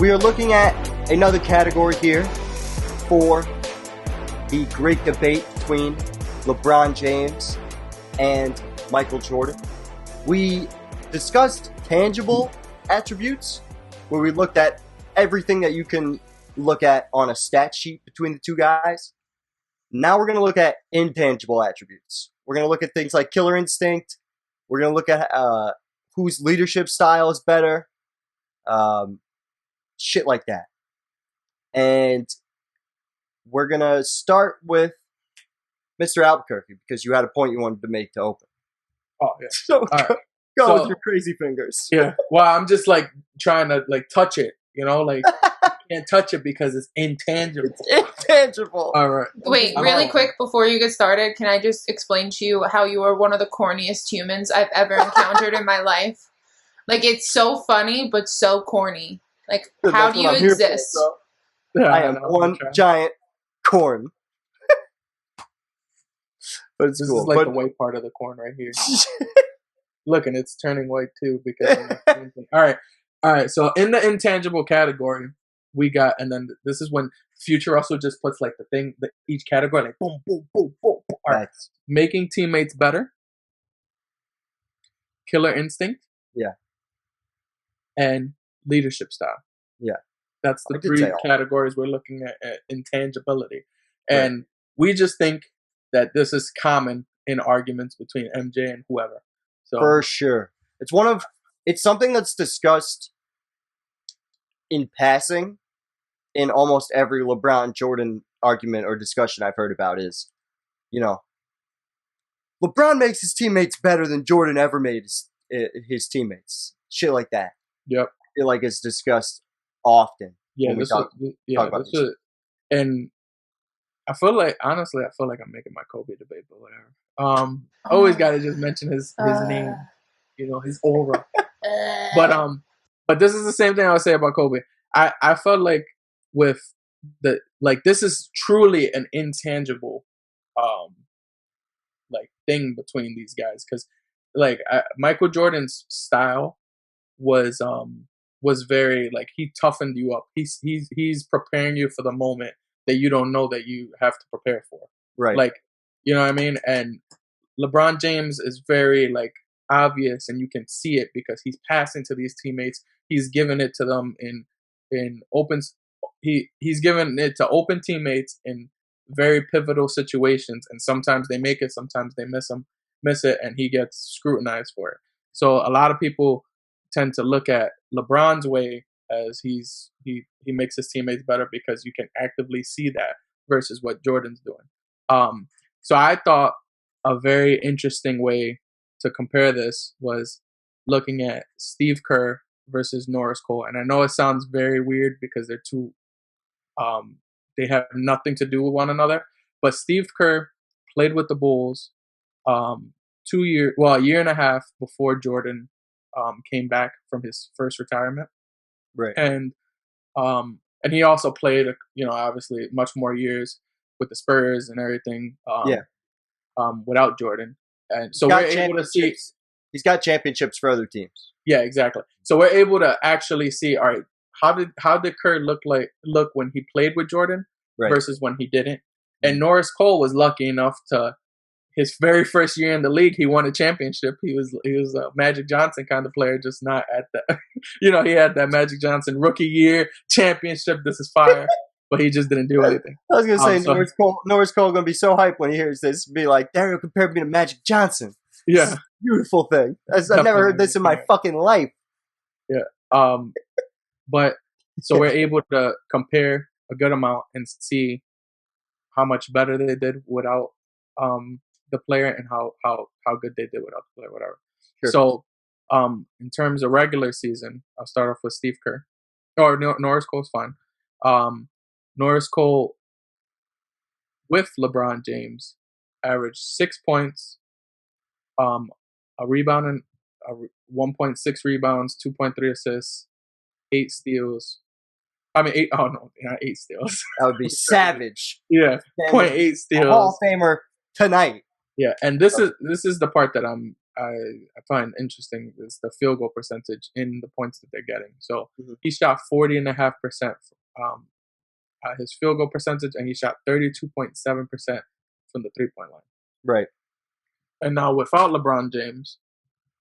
We are looking at another category here for the great debate between LeBron James and Michael Jordan. We discussed tangible attributes, where we looked at everything that you can look at on a stat sheet between the two guys. Now we're going to look at intangible attributes. We're going to look at things like killer instinct. We're going to look at whose leadership style is better. Shit like that. And we're going to start with Mr. Albuquerque, because you had a point you wanted to make to open. Oh, yeah. So go with your crazy fingers. Yeah. Well, I'm just like trying to like touch it, you know, like you can't touch it because it's intangible. It's intangible. All right. Wait, really quick before you get started, can I just explain to you how you are one of the corniest humans I've ever encountered in my life? Like, it's so funny, but so corny. Like, how do you exist? Yeah, I am one giant corn. But it's this cool. is like the white part of the corn right here. Look, and it's turning white too because of the all right. So in the intangible category, we got, and then this is when Future also just puts like the thing, each category, like boom, boom, boom, boom. All right. Making teammates better. Killer instinct. Yeah. And leadership style. Yeah. That's the three categories we're looking at intangibility. And we just think that this is common in arguments between MJ and whoever. So for sure. It's something that's discussed in passing in almost every LeBron Jordan argument or discussion I've heard about is, you know, LeBron makes his teammates better than Jordan ever made his teammates. Shit like that. Yep. I feel like it's discussed often. Yeah, talk about this. And I feel like, honestly, I'm making my Kobe debate, but whatever. Always got to just mention his name, you know, his aura. But this is the same thing I would say about Kobe. I felt like with this is truly an intangible, like thing between these guys, because like Michael Jordan's style was very like, he toughened you up. He's preparing you for the moment that you don't know that you have to prepare for. Right. Like, you know what I mean? And LeBron James is very like obvious, and you can see it because he's passing to these teammates. He's giving it to them in open. He's giving it to open teammates in very pivotal situations, and sometimes they make it, sometimes they miss it, and he gets scrutinized for it. So a lot of people tend to look at LeBron's way as he makes his teammates better because you can actively see that versus what Jordan's doing. So I thought a very interesting way to compare this was looking at Steve Kerr versus Norris Cole. And I know it sounds very weird because they're two, they have nothing to do with one another. But Steve Kerr played with the Bulls a year and a half before Jordan came back from his first retirement. Right. And he also played, obviously much more years with the Spurs and everything. Without Jordan. And so we're able to see he's got championships for other teams. Yeah, exactly. So we're able to actually see, all right, how did Kerr look when he played with Jordan versus when he didn't? And Norris Cole was lucky enough to, his very first year in the league, he won a championship. He was a Magic Johnson kind of player, just not at the, he had that Magic Johnson rookie year championship. This is fire. But he just didn't do anything. I was going to say, Norris Cole going to be so hyped when he hears this. Be like, Dario compared me to Magic Johnson. Yeah. Beautiful thing. I've never heard this in my fucking life. Yeah. But so we're able to compare a good amount and see how much better they did without the player and how good they did without the player, whatever. Sure. So in terms of regular season, I'll start off with Steve Kerr. Or Norris Cole's fine. Norris Cole with LeBron James averaged 6 points, a rebound, and 1.6 rebounds, 2.3 assists, 8 steals. I mean, 8. Oh no, not 8 steals. That would be savage. Yeah, 0.8 steals. A Hall of Famer tonight. Yeah, and this is the part that I'm I find interesting is the field goal percentage in the points that they're getting. So Mhm. he shot 40.5% his field goal percentage, and he shot 32.7% from the 3-point line. Right. And now without LeBron James,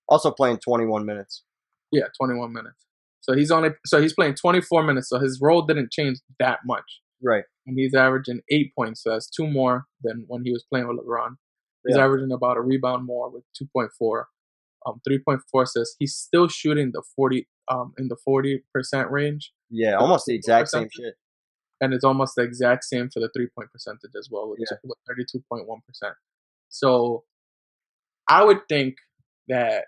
Also playing 21 minutes. yeah, 21 minutes. So he's playing 24 minutes. So his role didn't change that much. Right. And he's averaging 8 points. So that's 2 more than when he was playing with LeBron. He's averaging about a rebound more with 2.4, 3.4 assists. He's still shooting the 40 in the 40% range. Yeah, almost the exact same shit. And it's almost the exact same for the 3-point percentage as well, with 32.1%. So I would think that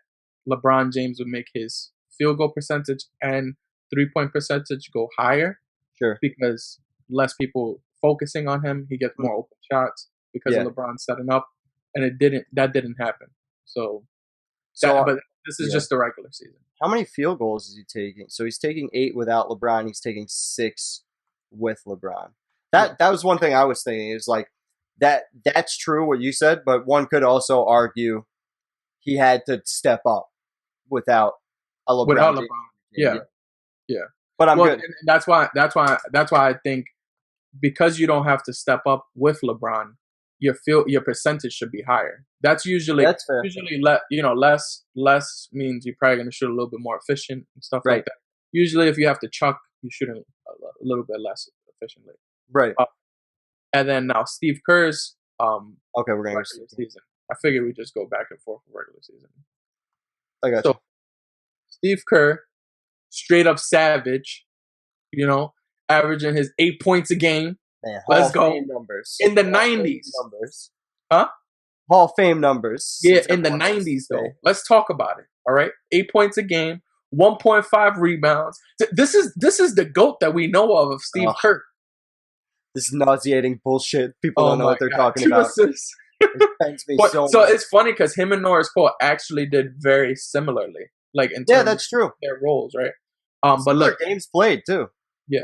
LeBron James would make his field goal percentage and 3-point percentage go higher. Sure. Because less people focusing on him, he gets more open shots because of LeBron setting up, and that didn't happen. But this is just the regular season. How many field goals is he taking? So he's taking 8 without LeBron. He's taking 6 with LeBron. That was one thing I was thinking. Is like that's true what you said, but one could also argue he had to step up without a LeBron. Without LeBron, yeah. But I'm good. That's why I think, because you don't have to step up with LeBron, your percentage should be higher. That's fair. Usually less means you're probably going to shoot a little bit more efficient and stuff like that. Usually, if you have to chuck, you're shooting a little bit less efficiently. Right. And then now Steve Kerr's okay, we're going to regular season. I figured we just go back and forth for regular season. I got you. Steve Kerr, straight up savage, averaging his 8 points a game. Man, Let's go. Numbers. In the 90s. Numbers. Huh? Hall of Fame numbers. Yeah, in the 90s, though. Let's talk about it, all right? 8 points a game, 1.5 rebounds. This is the GOAT that we know of Steve Kerr. This is nauseating bullshit. People don't know what they're talking about. It pains me so much. It's funny because him and Norris Cole actually did very similarly. Like in terms that's true. Of their roles, right? But look, games played too. Yeah,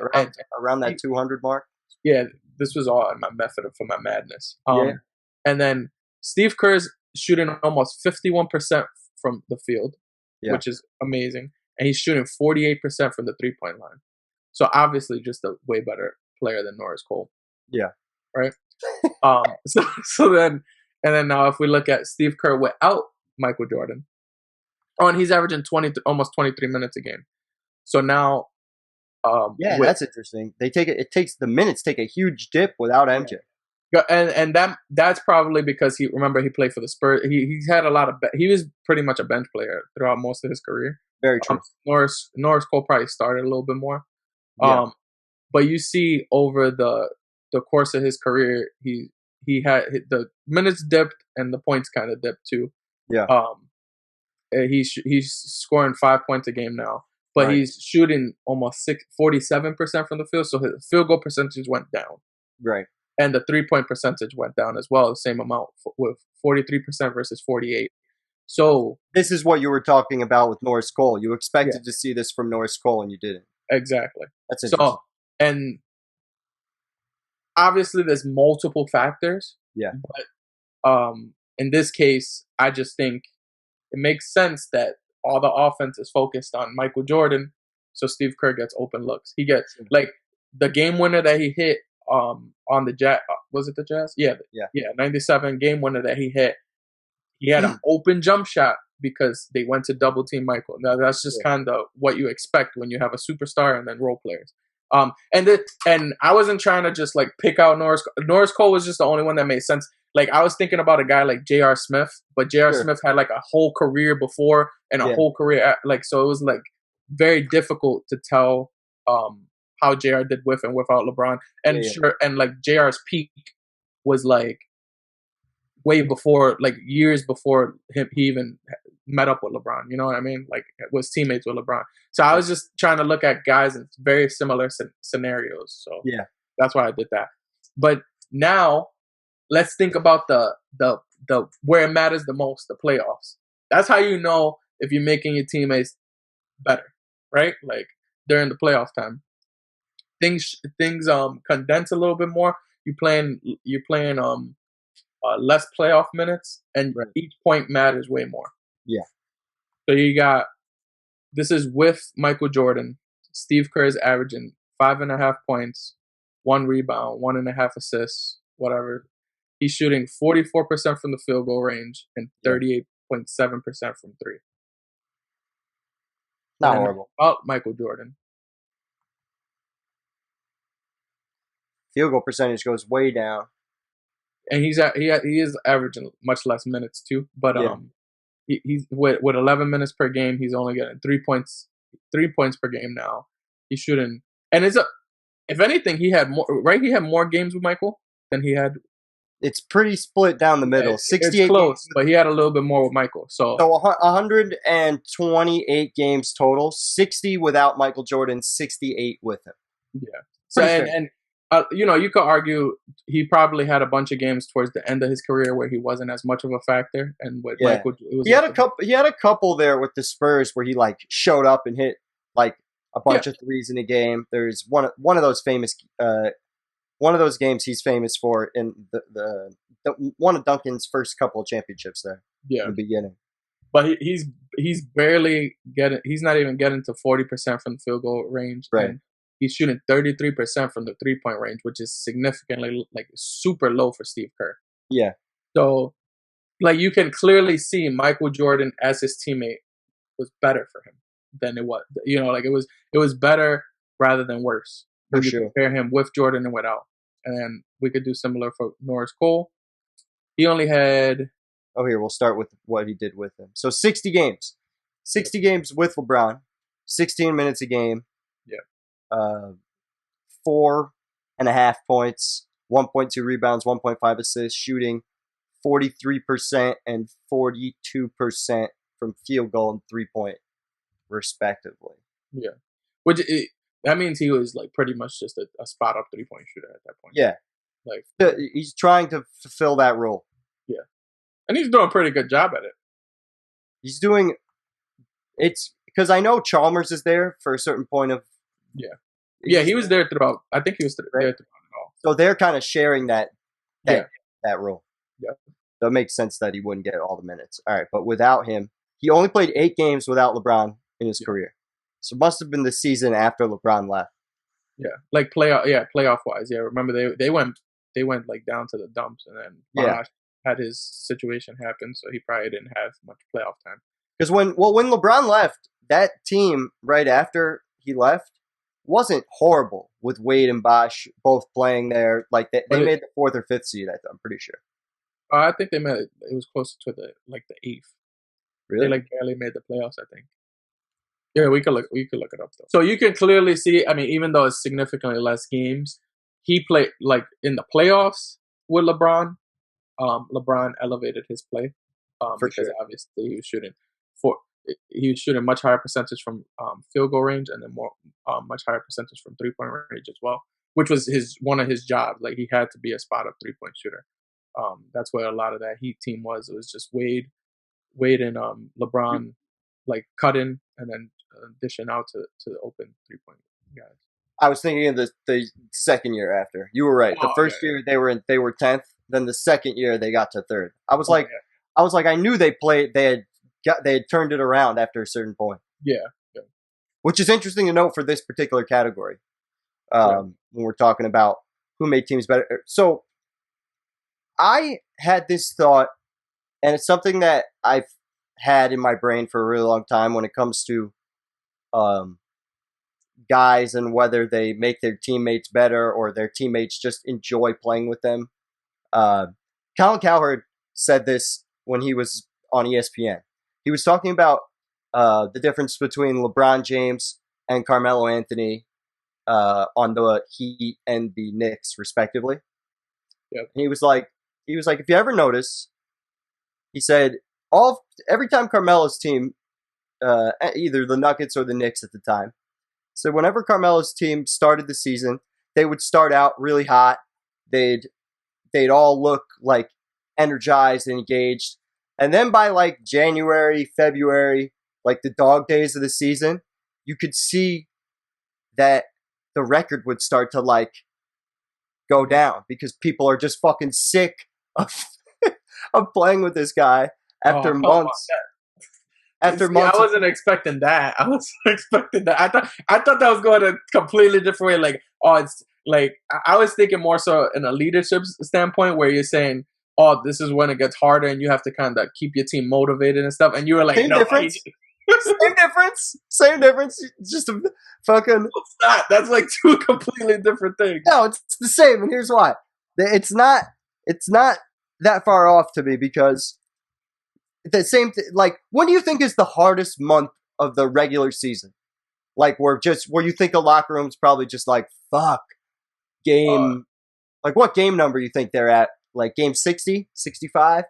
around that 200 mark. Yeah, this was all in my method for my madness. And then Steve Kerr's shooting almost 51% from the field, which is amazing, and he's shooting 48% from the 3-point line. So obviously, just a way better player than Norris Cole. Yeah. Right. So then now if we look at Steve Kerr without Michael Jordan, and he's averaging almost 23 minutes a game. So now, that's interesting. The minutes take a huge dip without MJ. And that's probably because he played for the Spurs. He's had a lot of he was pretty much a bench player throughout most of his career. Very true. Norris Cole probably started a little bit more. But you see over the course of his career, he had the minutes dipped and the points kind of dipped too. Yeah. He's scoring 5 points a game now, but he's shooting almost 47% from the field. So his field goal percentage went down. Right. And the 3-point percentage went down as well, the same amount, with 43% versus 48%. So this is what you were talking about with Norris Cole. You expected to see this from Norris Cole, and you didn't. Exactly. That's interesting. So, and obviously, there's multiple factors. Yeah. But in this case, I just think it makes sense that all the offense is focused on Michael Jordan, so Steve Kerr gets open looks. He gets like the game winner that he hit on the Jazz. Was it the Jazz? Yeah. 97 game winner that he hit. He had an open jump shot because they went to double team Michael. Now that's just kind of what you expect when you have a superstar and then role players. And I wasn't trying to just like pick out Norris. Norris Cole was just the only one that made sense. Like I was thinking about a guy like J.R. Smith, but J.R. Smith had like a whole career before and a whole career so it was like very difficult to tell how J.R. did with and without LeBron. And and like J.R.'s peak was like way before, like years before he even met up with LeBron. You know what I mean? Like was teammates with LeBron. So I was just trying to look at guys in very similar scenarios. So that's why I did that. But now let's think about the where it matters the most, the playoffs. That's how you know if you're making your teammates better, right? Like during the playoff time, things condense a little bit more. You're playing less playoff minutes, and each point matters way more. Yeah. So you got, this is with Michael Jordan. Steve Kerr is averaging 5.5 points, 1 rebound, 1.5 assists, whatever. He's shooting 44% from the field goal range and 38.7% from three. Not horrible. About Michael Jordan. Field goal percentage goes way down. And he is averaging much less minutes too. But he's with 11 minutes per game, he's only getting 3 points per game now. He's shooting, and if anything, he had more. Right, he had more games with Michael than he had. It's pretty split down the middle. 68 it's close, games, but he had a little bit more with Michael. So 128 games total. 60 without Michael Jordan. 68 with him. Yeah. So and you could argue he probably had a bunch of games towards the end of his career where he wasn't as much of a factor, and with Michael, it was he had a couple. He had a couple there with the Spurs where he like showed up and hit like a bunch of threes in a game. There's one of those famous one of those games he's famous for in the one of Duncan's first couple of championships there. Yeah, in the beginning. But he's barely getting. He's not even getting to 40% from the field goal range. Right. And he's shooting 33% from the 3-point range, which is significantly like super low for Steve Kerr. Yeah. So, like, you can clearly see Michael Jordan as his teammate was better for him than it was. Like it was better rather than worse. For you sure. compare him with Jordan and without. And we could do similar for Norris Cole. He only had... Oh, here, we'll start with what he did with him. So 60 games. 60 games with LeBron. 16 minutes a game. Yeah. 4.5 points, 1.2 rebounds, 1.5 assists, shooting 43% and 42% from field goal and 3-point, respectively. Yeah. That means he was like pretty much just a spot up 3-point shooter at that point. Yeah. Like he's trying to fulfill that role. Yeah. And he's doing a pretty good job at it. He's doing it's because I know Chalmers is there for a certain point of he was there throughout. I think he was there throughout it all. So they're kind of sharing that role. Yeah. So it makes sense that he wouldn't get all the minutes. All right, but without him, he only played 8 games without LeBron in his career. So it must have been the season after LeBron left. Yeah, like playoff wise. Yeah, remember they went like down to the dumps, and then Bosh had his situation happen, so he probably didn't have much playoff time. Because when LeBron left, that team right after he left wasn't horrible with Wade and Bosh both playing there. Like they made the 4th or 5th seed. I'm pretty sure. I think they made it. It was closer to the 8th. Really? They like barely made the playoffs, I think. Yeah, we could look it up though. So you can clearly see. I mean, even though it's significantly less games, he played like in the playoffs with LeBron. LeBron elevated his play because obviously he was shooting much higher percentage from field goal range, and then much higher percentage from 3-point range as well, which was one of his jobs. Like he had to be a spot up 3-point shooter. That's where a lot of that Heat team was. It was just Wade and LeBron like cutting and then dishing out to the open 3-point guys. I was thinking of the second year after. You were right. The first year they were 10th. Then the second year they got to 3rd. I was like, I knew they had turned it around after a certain point. Yeah. Which is interesting to note for this particular category. When we're talking about who made teams better. So I had this thought, and it's something that I've had in my brain for a really long time when it comes to guys and whether they make their teammates better or their teammates just enjoy playing with them. Colin Cowherd said this when he was on ESPN. He was talking about the difference between LeBron James and Carmelo Anthony on the Heat and the Knicks, respectively. Yep. And he was like, if you ever notice, he said, every time Carmelo's team, either the Nuggets or the Knicks at the time, so whenever Carmelo's team started the season, they would start out really hot. They'd all look like energized and engaged. And then by like January, February, like the dog days of the season, you could see that the record would start to like go down because people are just fucking sick of playing with this guy after months. After See, months, I wasn't expecting that. I was expecting that. I thought that was going a completely different way. Like, oh, it's like I was thinking more so in a leadership standpoint, where you're saying, oh, this is when it gets harder, and you have to kind of keep your team motivated and stuff. And you were like, same no, difference. Same difference. Same difference. Just a fucking. It's not. That's like two completely different things. No, it's the same, and here's why. It's not. It's not that far off to me because the same. Like, when do you think is the hardest month of the regular season? Like, where you think a locker room's probably just like, fuck, game. Like, what game number you think they're at? Like, game 60, 65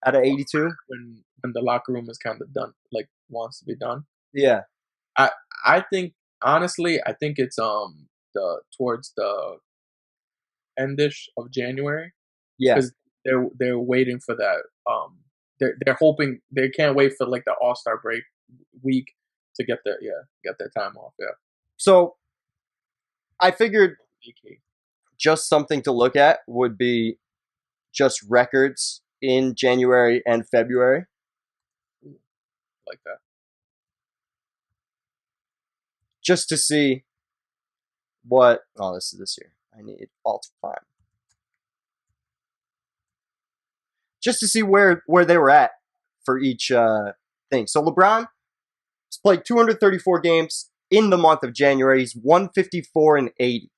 out of 82? When the locker room is kind of done, like, wants to be done. Yeah. I think, honestly, I think it's towards the endish of January. Yeah. Because they're waiting for that. They're hoping, they can't wait for like the All-Star break week to get their time off. Yeah. So I figured just something to look at would be just records in January and February. Like that. Just to see what. Oh, this is this year. I need all-time. Just to see where they were at for each thing. So LeBron has played 234 games in the month of January. He's 154 and 80.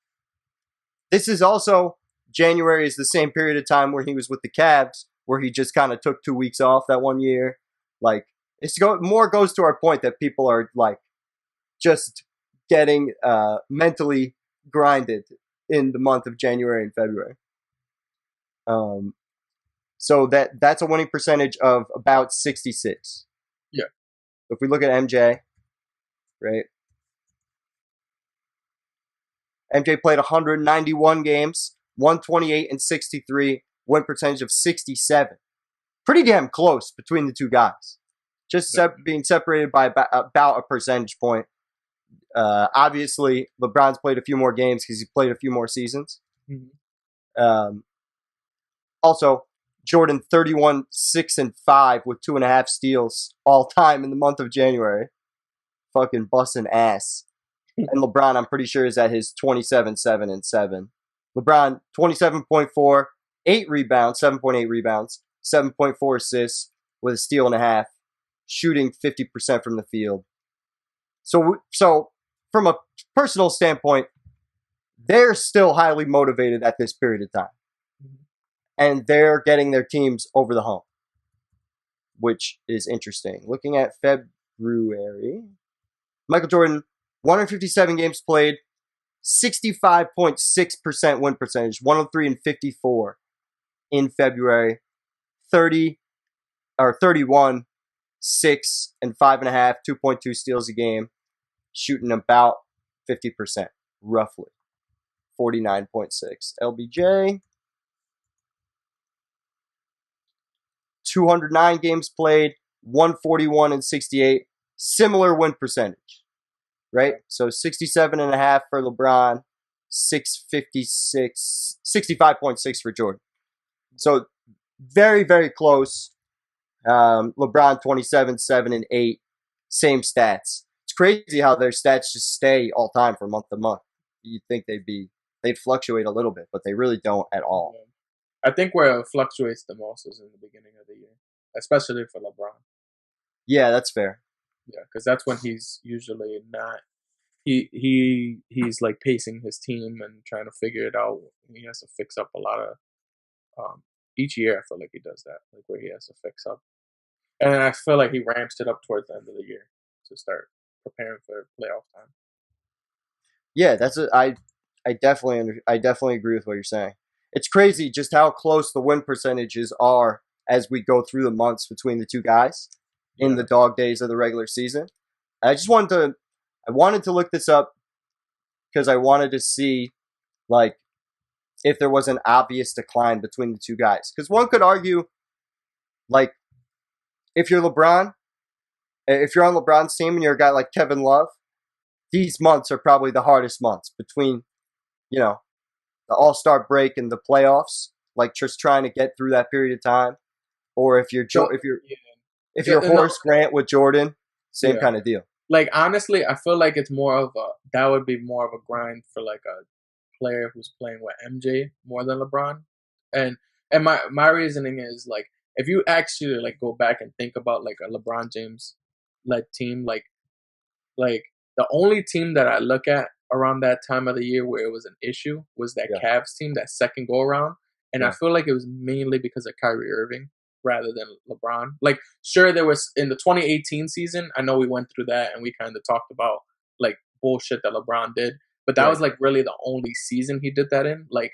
This is also, January is the same period of time where he was with the Cavs, where he just kind of took 2 weeks off that one year. Like, more goes to our point that people are like just getting mentally grinded in the month of January and February. So that's a winning percentage of about 66. Yeah. If we look at MJ, right? MJ played 191 games, 128 and 63, win percentage of 67. Pretty damn close between the two guys. Just being separated by about a percentage point. Obviously, LeBron's played a few more games because he played a few more seasons. Mm-hmm. Also, Jordan 31, 6 and 5 with 2.5 steals all time in the month of January. Fucking busting ass. And LeBron, I'm pretty sure, is at his 27, 7 and 7. LeBron 27.4, 8 rebounds, 7.8 rebounds, 7.4 assists with a steal and a half, shooting 50% from the field. So from a personal standpoint, they're still highly motivated at this period of time. And they're getting their teams over the hump, which is interesting. Looking at February, Michael Jordan, 157 games played, 65.6% win percentage, 103 and 54 in February, 31, 6 and 5.5, 2.2 steals a game, shooting about 50%, roughly, 49.6. LBJ. 209 games played, 141 and 68, similar win percentage, right? So 67.5 for LeBron, 65.6 for Jordan. So very, very close. LeBron 27, 7 and 8, same stats. It's crazy how their stats just stay all time from month to month. You'd think they'd fluctuate a little bit, but they really don't at all. I think where it fluctuates the most is in the beginning of the year, especially for LeBron. Yeah, that's fair. Yeah, because that's when he's usually not. He's like pacing his team and trying to figure it out. He has to fix up a lot of. Each year, I feel like he does that, like where he has to fix up, and I feel like he ramps it up towards the end of the year to start preparing for playoff time. Yeah, I definitely agree with what you're saying. It's crazy just how close the win percentages are as we go through the months between the two guys in the dog days of the regular season. I wanted to look this up because I wanted to see like if there was an obvious decline between the two guys. Because one could argue, like, if you're LeBron, if you're on LeBron's team and you're a guy like Kevin Love, these months are probably the hardest months between, the All-Star break and the playoffs, like just trying to get through that period of time. Or if you're If you're Horace Grant with Jordan, same kind of deal. Like, honestly, I feel like it's more of that would be more of a grind for like a player who's playing with MJ more than LeBron. And my reasoning is, like, if you actually like go back and think about like a LeBron James led team, like the only team that I look at around that time of the year where it was an issue was that Cavs team, that second go around. And I feel like it was mainly because of Kyrie Irving rather than LeBron. Like, sure, there was in the 2018 season, I know we went through that and we kind of talked about like bullshit that LeBron did, but that was like really the only season he did that in. Like,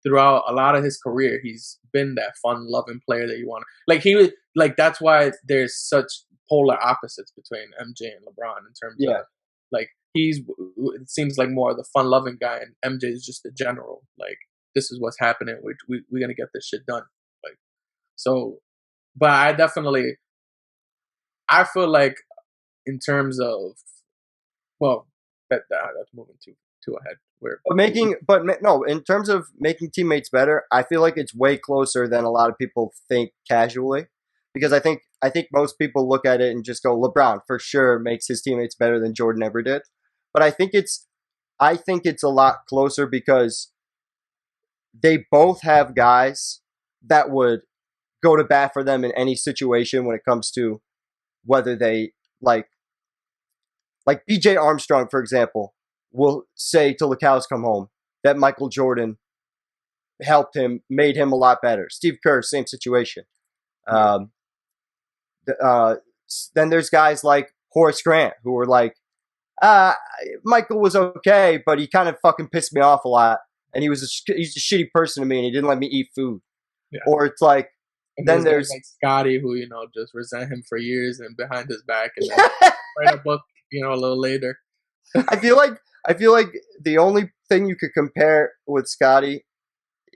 throughout a lot of his career, he's been that fun-loving player that you want. Like, he was like, that's why there's such polar opposites between MJ and LeBron in terms of like, it seems like more of the fun-loving guy, and MJ is just the general. Like, this is what's happening. We're gonna get this shit done. Like, so, but I feel like in terms of, well, that's moving too ahead. In terms of making teammates better, I feel like it's way closer than a lot of people think casually, because I think most people look at it and just go, LeBron for sure makes his teammates better than Jordan ever did. But I think it's a lot closer because they both have guys that would go to bat for them in any situation when it comes to whether they like BJ Armstrong, for example, will say till the cows come home that Michael Jordan helped him, made him a lot better. Steve Kerr, same situation. Then there's guys like Horace Grant who were like, Michael was okay, but he kind of fucking pissed me off a lot, and he's a shitty person to me, and he didn't let me eat food. Yeah. Or it's like, and then there's like Scotty, who just resent him for years and behind his back, and then write a book, a little later. I feel like the only thing you could compare with Scotty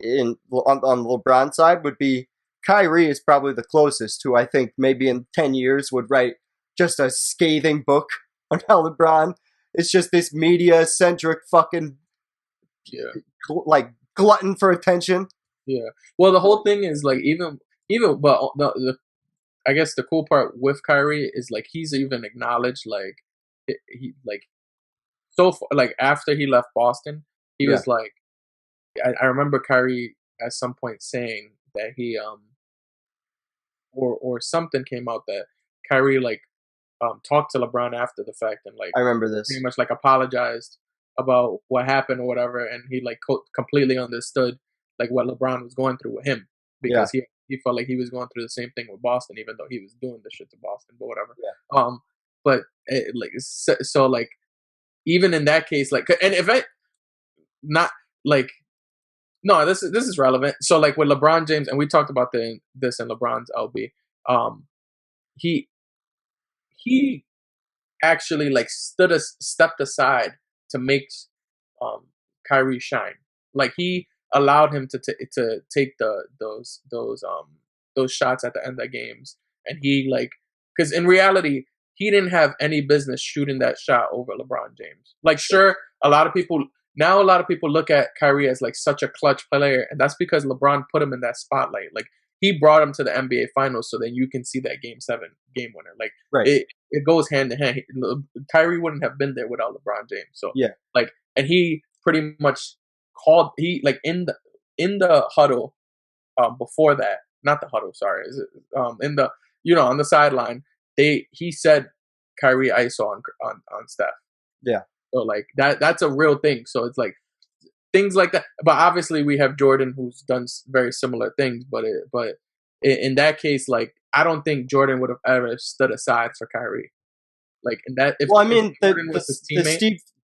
on the LeBron side would be Kyrie is probably the closest, who I think maybe in 10 years would write just a scathing book on how LeBron is just this media-centric fucking like glutton for attention. Yeah. Well, the whole thing is like even but I guess the cool part with Kyrie is like he's even acknowledged like he like so far, like after he left Boston, he was like, I remember Kyrie at some point saying that he or something came out that Kyrie like talked to LeBron after the fact and like I remember this pretty much like apologized about what happened or whatever, and he like completely understood like what LeBron was going through with him because he felt like he was going through the same thing with Boston, even though he was doing the shit to Boston, but whatever. But like so like even in that case, like, and if I not like no, this is relevant. So like with LeBron James, and we talked about this in LeBron's LB, he actually like stepped aside to make Kyrie shine. Like he allowed him to take those shots at the end of games, and he like, because in reality he didn't have any business shooting that shot over LeBron James. Like, sure, a lot of people look at Kyrie as like such a clutch player, and that's because LeBron put him in that spotlight. Like he brought him to the NBA Finals, so then you can see that Game 7 game winner. Like it goes hand in hand. Kyrie wouldn't have been there without LeBron James. So like, and he pretty much called in the huddle before that, not the huddle. Sorry, in the on the sideline. He said Kyrie ISO on Steph. Yeah. So like that's a real thing. So it's like things like that. But obviously we have Jordan who's done very similar things. But in that case, like I don't think Jordan would have ever stood aside for Kyrie. Like in that.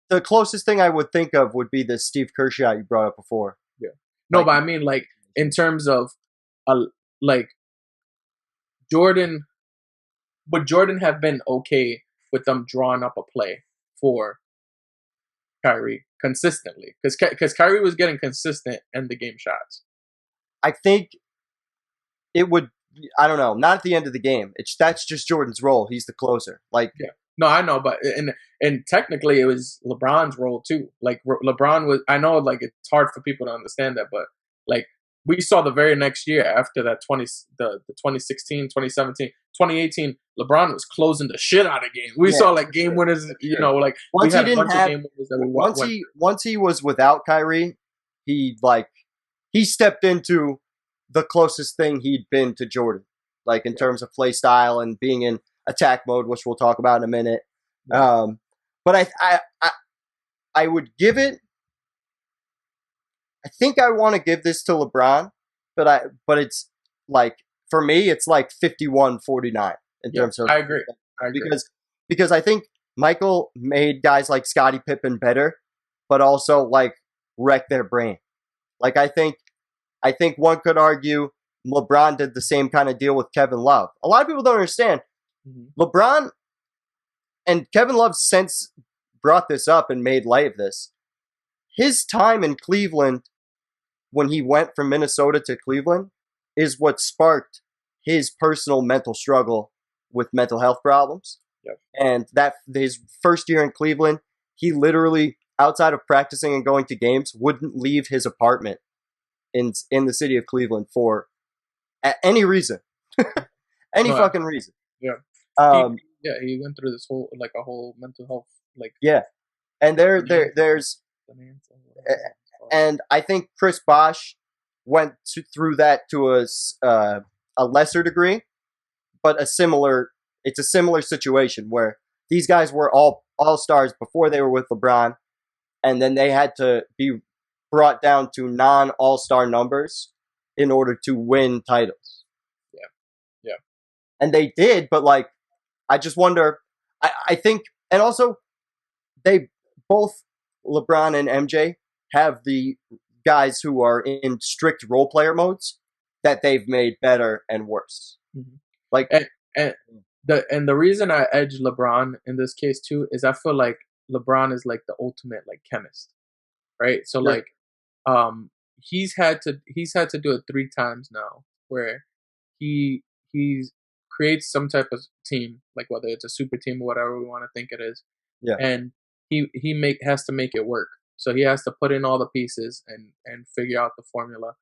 The closest thing I would think of would be the Steve Kerr shot you brought up before. Yeah. No, but I mean like in terms of like Jordan. Would Jordan have been okay with them drawing up a play for Kyrie consistently? Because Kyrie was getting consistent end of game shots. I think it would. I don't know. Not at the end of the game. That's just Jordan's role. He's the closer. Like no, I know, but and technically it was LeBron's role too. Like LeBron was. I know, like it's hard for people to understand that, but like we saw the very next year after that 2016, 2017, 2018, LeBron was closing the shit out of games. We saw like game winners, like once we had he a didn't bunch have, of game winners that we once he was without Kyrie, he stepped into the closest thing he'd been to Jordan, like in terms of play style and being in attack mode, which we'll talk about in a minute. Yeah. But I would give it. I think I want to give this to LeBron, but it's like, for me, it's like 51-49 in terms of. I agree. Because I think Michael made guys like Scottie Pippen better, but also like wreck their brain. Like I think one could argue LeBron did the same kind of deal with Kevin Love. A lot of people don't understand. Mm-hmm. LeBron and Kevin Love since brought this up and made light of this. His time in Cleveland, when he went from Minnesota to Cleveland, is what sparked his personal mental struggle with mental health problems. Yep. And that his first year in Cleveland, he literally, outside of practicing and going to games, wouldn't leave his apartment in the city of Cleveland for any reason, fucking reason. Yeah. He went through this whole mental health and there's and I think Chris Bosh went through that to a lesser degree, but it's a similar situation where these guys were all stars before they were with LeBron, and then they had to be brought down to non-all-star numbers in order to win titles. Yeah. And they did, but I just wonder, I think, and also they both, LeBron and MJ, have the guys who are in strict role player modes that they've made better and worse. Mm-hmm. And the reason I edge LeBron in this case too is I feel like LeBron is like the ultimate chemist, right? So he's had to do it 3 times now where he creates some type of team, whether it's a super team or whatever we want to think it is, and he has to make it work. So he has to put in all the pieces and figure out the formula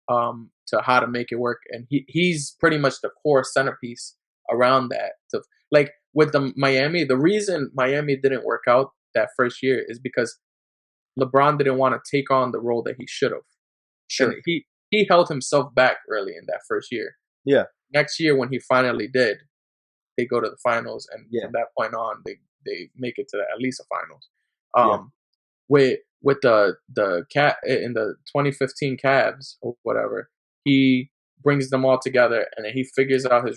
to how to make it work. And he's pretty much the core centerpiece around that. So, with the Miami, the reason Miami didn't work out that first year is because LeBron didn't want to take on the role that he should have. Sure. And he held himself back early in that first year. Yeah. Next year when he finally did, they go to the finals, and from that point on, they make it to at least a finals. With the cat in the 2015 Cavs or whatever, he brings them all together, and then he figures out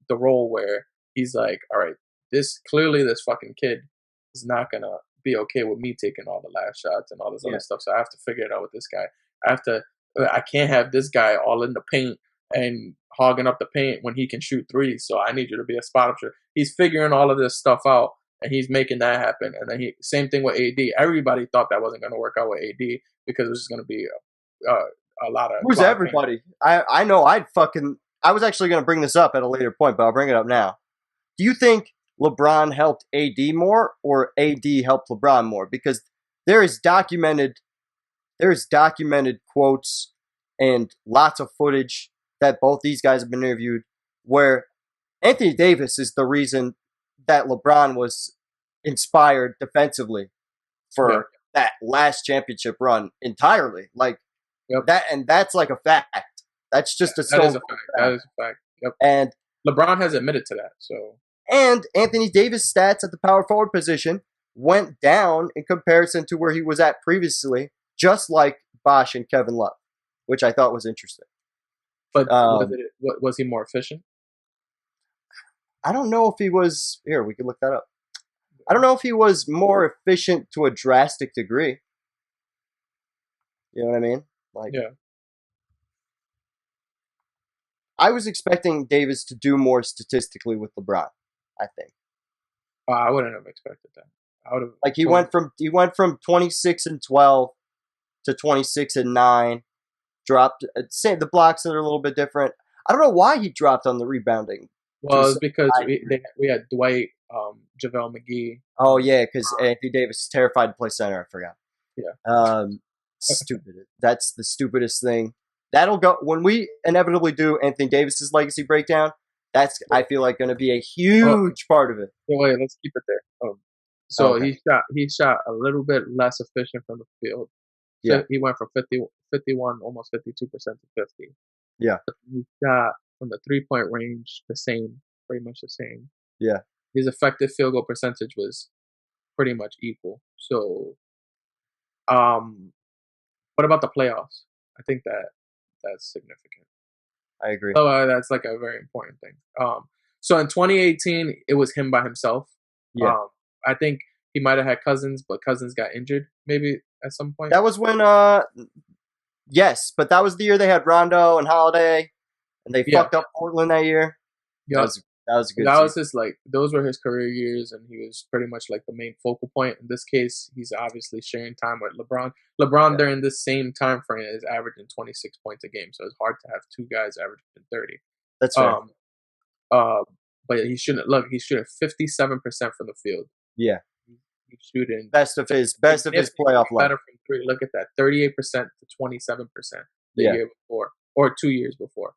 the role where he's like, all right, this fucking kid is not gonna be okay with me taking all the last shots and all this other stuff. So I have to figure it out with this guy. I can't have this guy all in the paint and hogging up the paint when he can shoot threes. So I need you to be a spot up shooter. He's figuring all of this stuff out, and he's making that happen. And then same thing with AD. Everybody thought that wasn't going to work out with AD because it was just going to be a lot of. Who's everybody? I know. I was actually going to bring this up at a later point, but I'll bring it up now. Do you think LeBron helped AD more, or AD helped LeBron more? Because there is documented quotes and lots of footage that both these guys have been interviewed where Anthony Davis is the reason that LeBron was inspired defensively for that last championship run entirely. That, and that's a fact. That's just a stone. That is a fact. Yep. And LeBron has admitted to that. So, and Anthony Davis' stats at the power forward position went down in comparison to where he was at previously, just like Bosh and Kevin Love, which I thought was interesting. But was he more efficient? I don't know if he was. Here, we can look that up. I don't know if he was more efficient to a drastic degree. You know what I mean? I was expecting Davis to do more statistically with LeBron. I think. I wouldn't have expected that. I would have. He went from 26-12 to 26-9. Dropped. Say the blocks that are a little bit different. I don't know why he dropped on the rebounding. Well, it's because we had Dwight, JaVale McGee. Oh yeah, because Anthony Davis is terrified to play center. I forgot. Yeah. Stupid. That's the stupidest thing. that'll go when we inevitably do Anthony Davis's legacy breakdown. That's I feel like going to be a huge part of it. Wait, let's keep it there. So Okay. he shot a little bit less efficient from the field. So Yeah. he went from 51, almost 52% to 50. Yeah. But he shot from the 3-point range pretty much the same. Yeah. His effective field goal percentage was pretty much equal. So, what about the playoffs? I think that's significant. I agree. Oh, that's like a very important thing. So in 2018, it was him by himself. Yeah. I think he might have had Cousins, but Cousins got injured maybe at some point. That was when, yes, but that was the year they had Rondo and Holiday, and they fucked up Portland that year. Yeah. That was a good. That was his those were his career years, and he was pretty much like the main focal point. In this case, he's obviously sharing time with LeBron. LeBron during this same time frame is averaging 26 points a game, so it's hard to have two guys averaging 30. That's fair. But he shouldn't 57% from the field. Yeah, he's shooting best of his playoff life. Better from three. Look at that, 38% to 27% the year before, or 2 years before,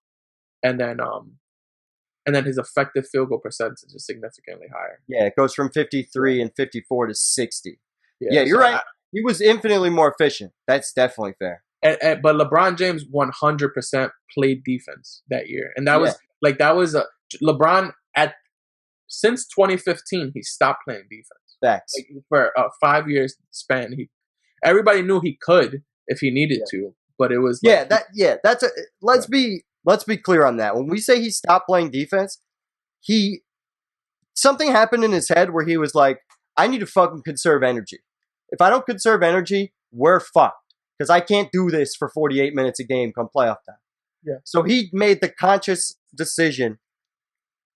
and then his effective field goal percentage is significantly higher. Yeah, it goes from 53 and 54 to 60. Yeah, you're right. He was infinitely more efficient. That's definitely fair. But LeBron James 100% played defense that year, and that was LeBron since 2015 he stopped playing defense. Facts. For a 5 years span, everybody knew he could if he needed to, but it was Let's be clear on that. When we say he stopped playing defense, something happened in his head where he was like, I need to fucking conserve energy. If I don't conserve energy, we're fucked. Because I can't do this for 48 minutes a game come playoff time. Yeah. So he made the conscious decision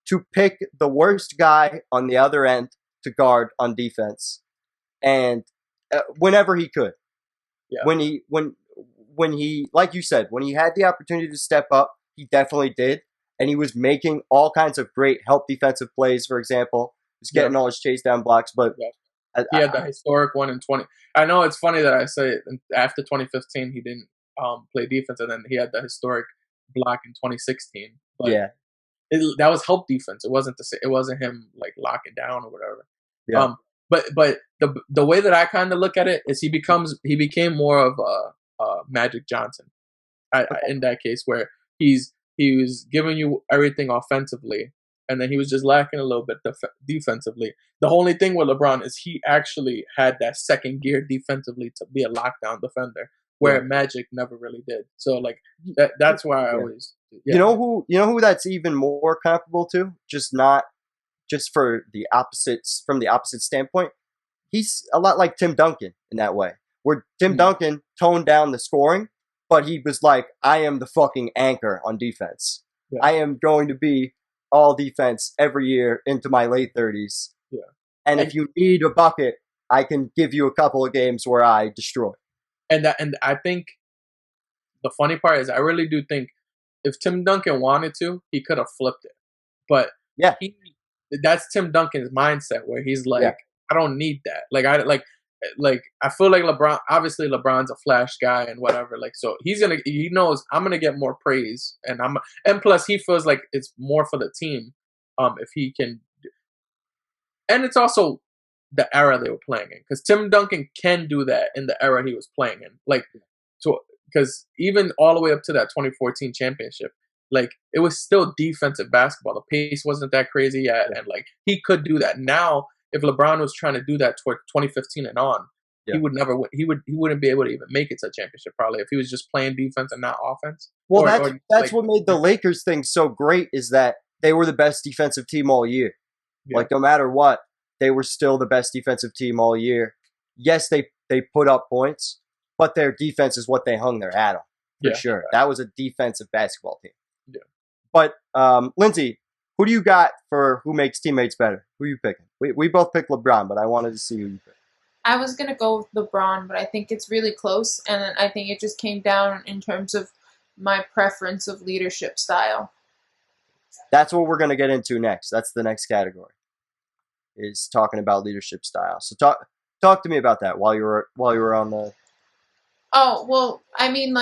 to pick the worst guy on the other end to guard on defense. And whenever he could. Yeah. When he, like you said, when he had the opportunity to step up, he definitely did. And he was making all kinds of great help defensive plays, for example. He was getting all his chase down blocks. But he had the historic one in 20. I know it's funny that I say after 2015 he didn't play defense, and then he had the historic block in 2016. But that was help defense. It wasn't him like locking down or whatever. Yeah. But the way that I kind of look at it is he became more of a Magic Johnson in that case, where he was giving you everything offensively, and then he was just lacking a little bit defensively. The only thing with LeBron is he actually had that second gear defensively to be a lockdown defender, where Magic never really did. So that's why I always. Yeah. You know who that's even more comparable to? Just for from the opposite standpoint. He's a lot like Tim Duncan in that way, where Tim Duncan toned down the scoring, but he was like, I am the fucking anchor on defense. Yeah. I am going to be all defense every year into my late 30s. Yeah. And if you need a bucket, I can give you a couple of games where I destroy. And I think the funny part is I really do think if Tim Duncan wanted to, he could have flipped it. But that's Tim Duncan's mindset where he's like, I don't need that. I feel like LeBron. Obviously, LeBron's a flash guy and whatever. So he knows I'm gonna get more praise, and plus he feels like it's more for the team, if he can. And it's also the era they were playing in, because Tim Duncan can do that in the era he was playing in. Because even all the way up to that 2014 championship, it was still defensive basketball. The pace wasn't that crazy yet, and he could do that. Now, if LeBron was trying to do that toward 2015 and on, he would never. He wouldn't be able to even make it to a championship probably if he was just playing defense and not offense. Well, that's what made the Lakers thing so great, is that they were the best defensive team all year. Yeah. No matter what, they were still the best defensive team all year. Yes, they put up points, but their defense is what they hung their hat on for sure. That was a defensive basketball team. Yeah. But Lindsay, who do you got for who makes teammates better? Who are you picking? We both picked LeBron, but I wanted to see who you picked. I was going to go with LeBron, but I think it's really close, and I think it just came down in terms of my preference of leadership style. That's what we're going to get into next. That's the next category, is talking about leadership style. So talk to me about that while you were on the. Oh, well, I mean,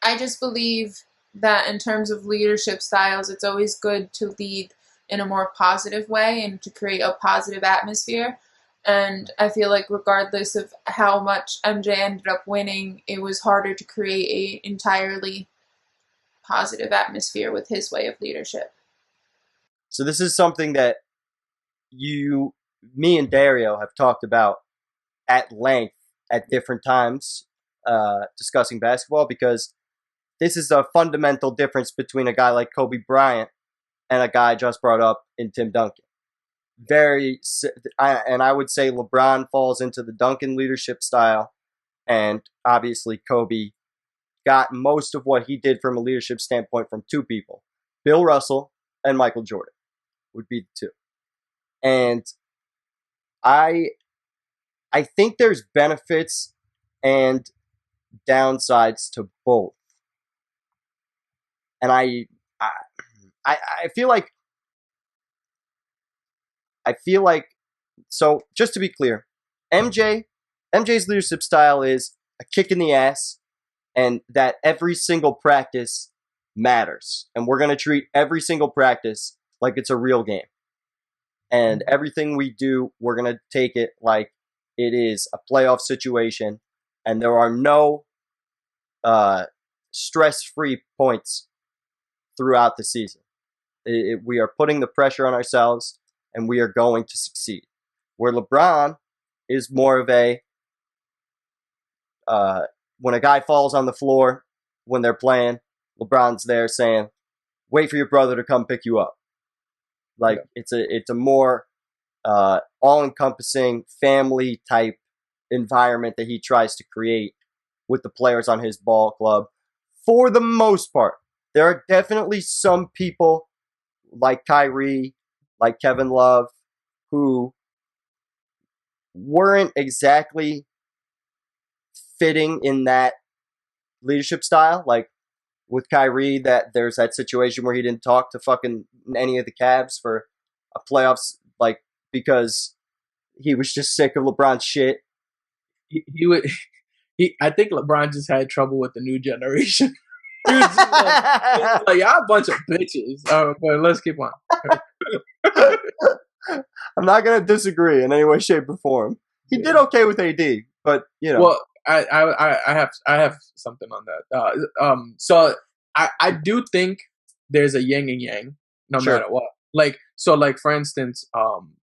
I just believe that in terms of leadership styles, it's always good to lead in a more positive way and to create a positive atmosphere. And I feel like regardless of how much MJ ended up winning, it was harder to create an entirely positive atmosphere with his way of leadership. So this is something that me and Dario have talked about at length at different times discussing basketball, because this is a fundamental difference between a guy like Kobe Bryant and a guy I just brought up in Tim Duncan. And I would say LeBron falls into the Duncan leadership style, and obviously Kobe got most of what he did from a leadership standpoint from two people, Bill Russell and Michael Jordan would be the two. And I think there's benefits and downsides to both. And I feel like so just to be clear, MJ's leadership style is a kick in the ass, and that every single practice matters. And we're going to treat every single practice like it's a real game. And everything we do, we're going to take it like it is a playoff situation, and there are no stress-free points throughout the season. We are putting the pressure on ourselves, and we are going to succeed. Where LeBron is more of a when a guy falls on the floor when they're playing, LeBron's there saying, "Wait for your brother to come pick you up." Like it's a more all-encompassing family type environment that he tries to create with the players on his ball club. For the most part, there are definitely some people like Kyrie, like Kevin Love, who weren't exactly fitting in that leadership style. Like with Kyrie, that there's that situation where he didn't talk to fucking any of the Cavs for a playoffs, like because he was just sick of LeBron's shit. I think LeBron just had trouble with the new generation. He was like, y'all a bunch of bitches. But let's keep on. I'm not gonna disagree in any way, shape, or form. He did okay with AD, but you know. Well, I have something on that. So I do think there's a yin and yang, no matter what. Like for instance,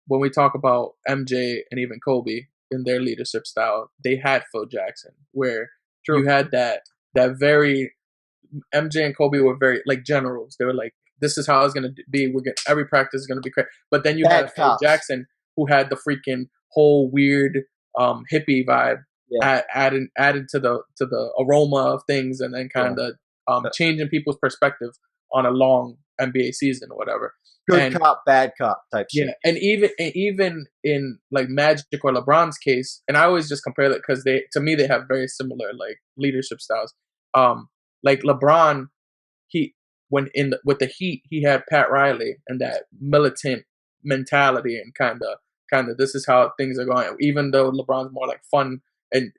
when we talk about MJ and even Kobe in their leadership style, they had Phil Jackson, where you had that very MJ and Kobe were very like generals. They were like, this is how it's gonna be. Every practice is gonna be crazy. But then you had Phil Jackson, who had the freaking whole weird hippie vibe added to the aroma of things, and then kind of changing people's perspective on a long NBA season or whatever. Good cop, bad cop type shit. Yeah, and even in like Magic or LeBron's case, and I always just compare that because they have very similar like leadership styles. Like LeBron, with the Heat, he had Pat Riley and that militant mentality and kind of this is how things are going. Even though LeBron's more like fun, and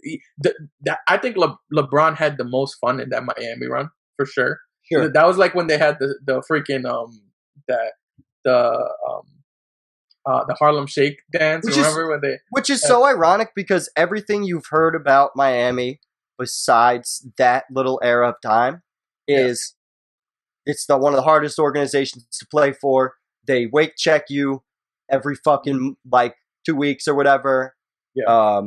I think LeBron had the most fun in that Miami run for sure. Sure, that was like when they had the freaking the Harlem Shake dance. Which is so ironic because everything you've heard about Miami, besides that little era of time, is it's one of the hardest organizations to play for. They wake check you every fucking like 2 weeks or whatever. Yeah.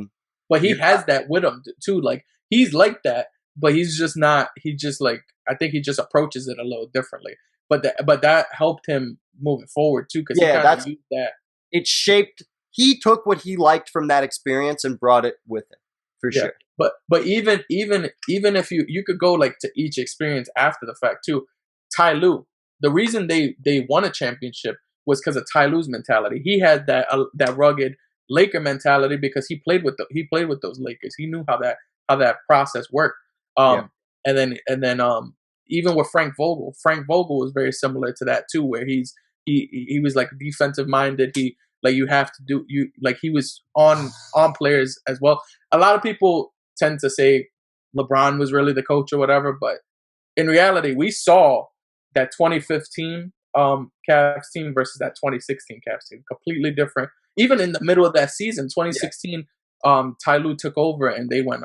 But he has that with him too. Like he's like that, but he's just not. He just like I think he just approaches it a little differently. But that helped him moving forward too, because he kind of used that. It shaped. He took what he liked from that experience and brought it with him for sure. But even if you could go like to each experience after the fact too. Ty Lue, the reason they won a championship was because of Ty Lue's mentality. He had that rugged Laker mentality because he played with those Lakers. He knew how that process worked. And then even with Frank Vogel was very similar to that too, where he was like defensive minded. He like you have to do you like he was on players as well. A lot of people tend to say LeBron was really the coach or whatever, but in reality, we saw that 2015 Cavs team versus that 2016 Cavs team, completely different. Even in the middle of that season, 2016, Ty Lue took over and they went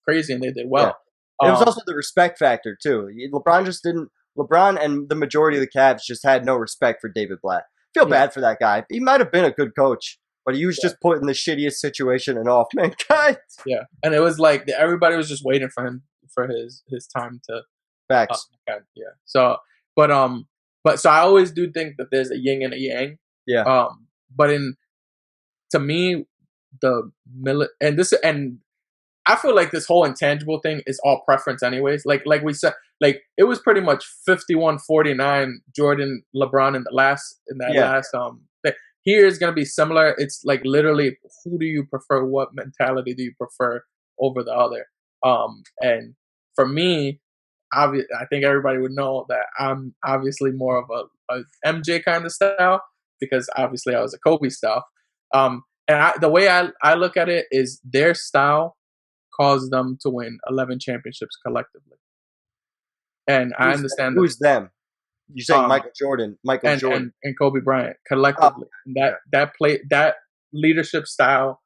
crazy and they did well. It was also the respect factor too. LeBron and the majority of the Cavs just had no respect for David Blatt. Feel bad for that guy. He might have been a good coach, but he was just put in the shittiest situation and off mankind. Yeah, and it was like everybody was just waiting for him for his time to. Facts. So, but so I always do think that there's a yin and a yang. Yeah. But to me, and I feel like this whole intangible thing is all preference anyways. Like we said, like it was pretty much 51-49 Jordan, LeBron in that last thing. Here is going to be similar. It's like literally, who do you prefer? What mentality do you prefer over the other? And for me, I think everybody would know that I'm obviously more of a MJ kind of style because obviously I was a Kobe style. And the way I look at it is their style caused them to win 11 championships collectively. And I understand who's them. You're saying Michael Jordan, and Kobe Bryant collectively. That leadership style,